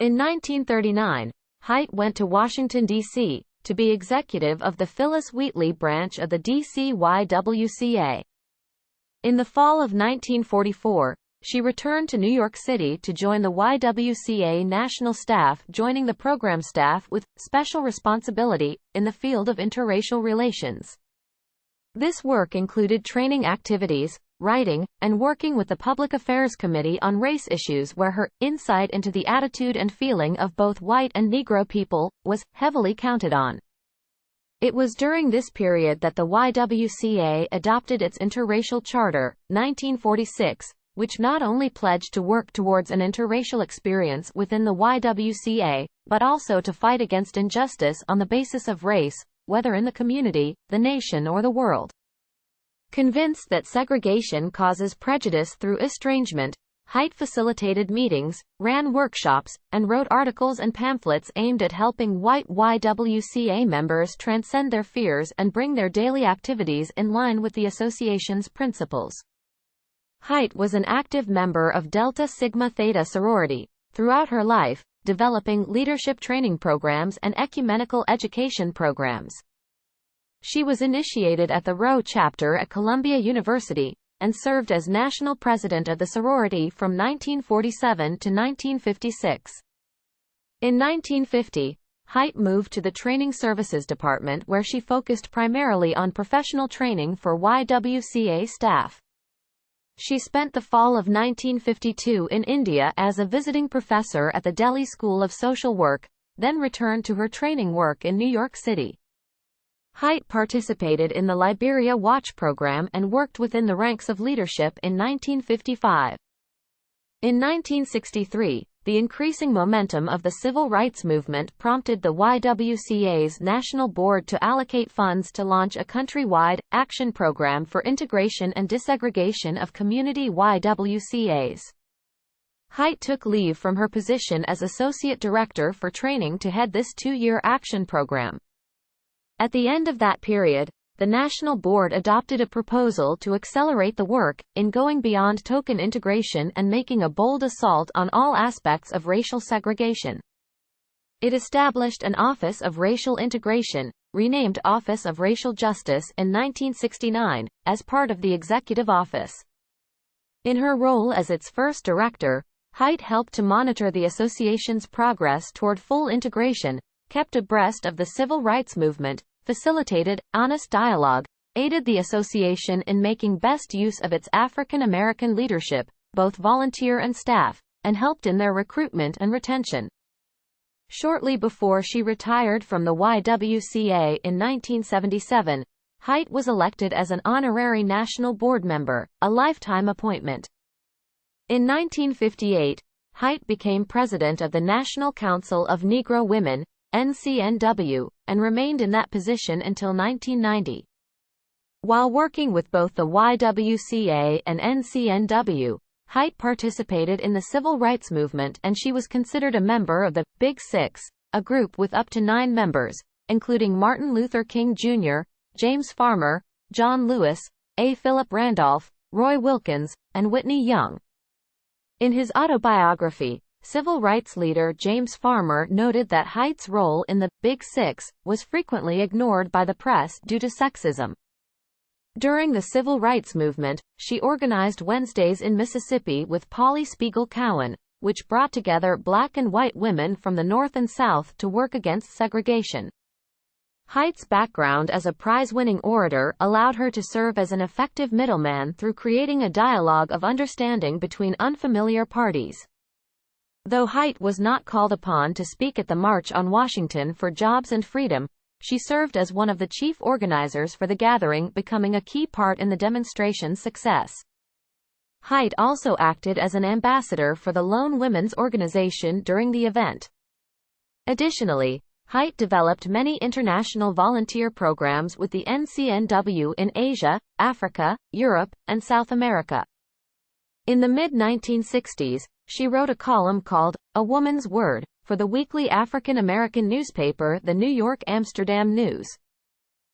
In 1939, Height went to Washington, D.C., to be executive of the Phyllis Wheatley Branch of the DC YWCA. In the fall of 1944, she returned to New York City to join the YWCA national staff, joining the program staff with special responsibility in the field of interracial relations. This work included training activities, writing, and working with the Public Affairs Committee on race issues, where her insight into the attitude and feeling of both white and Negro people was heavily counted on. It was during this period that the YWCA adopted its Interracial Charter, 1946, which not only pledged to work towards an interracial experience within the YWCA, but also to fight against injustice on the basis of race, whether in the community, the nation, or the world. Convinced that segregation causes prejudice through estrangement, Height facilitated meetings, ran workshops, and wrote articles and pamphlets aimed at helping white YWCA members transcend their fears and bring their daily activities in line with the association's principles. Height was an active member of Delta Sigma Theta sorority throughout her life, developing leadership training programs and ecumenical education programs. She was initiated at the Rho chapter at Columbia University, and served as national president of the sorority from 1947 to 1956. In 1950, Height moved to the Training Services Department, where she focused primarily on professional training for YWCA staff. She spent the fall of 1952 in India as a visiting professor at the Delhi School of Social Work, then returned to her training work in New York City. Height participated in the Liberia Watch program and worked within the ranks of leadership in 1955. In 1963, the increasing momentum of the civil rights movement prompted the YWCA's National Board to allocate funds to launch a countrywide action program for integration and desegregation of community YWCAs. Height took leave from her position as Associate Director for Training to head this two-year action program. At the end of that period, the National Board adopted a proposal to accelerate the work, in going beyond token integration and making a bold assault on all aspects of racial segregation. It established an Office of Racial Integration, renamed Office of Racial Justice in 1969, as part of the Executive Office. In her role as its first director, Height helped to monitor the association's progress toward full integration, kept abreast of the civil rights movement, facilitated honest dialogue, aided the association in making best use of its African American leadership, both volunteer and staff, and helped in their recruitment and retention. Shortly before she retired from the YWCA in 1977, Height was elected as an honorary National Board member, a lifetime appointment. In 1958, Height became president of the National Council of Negro Women, NCNW, and remained in that position until 1990. While working with both the YWCA and NCNW, Height participated in the civil rights movement, and she was considered a member of the Big Six, a group with up to 9 members, including Martin Luther King Jr., James Farmer, John Lewis, A. Philip Randolph, Roy Wilkins, and Whitney Young. In his autobiography, civil rights leader James Farmer noted that Height's role in the Big Six was frequently ignored by the press due to sexism. During the civil rights movement, she organized Wednesdays in Mississippi with Polly Spiegel Cowan, which brought together black and white women from the North and South to work against segregation. Height's background as a prize-winning orator allowed her to serve as an effective middleman through creating a dialogue of understanding between unfamiliar parties. Though Height was not called upon to speak at the March on Washington for Jobs and Freedom, she served as one of the chief organizers for the gathering, becoming a key part in the demonstration's success. Height also acted as an ambassador for the Lone Women's Organization during the event. Additionally, Height developed many international volunteer programs with the NCNW in Asia, Africa, Europe, and South America. In the mid-1960s, she wrote a column called A Woman's Word for the weekly African American newspaper The New York Amsterdam News.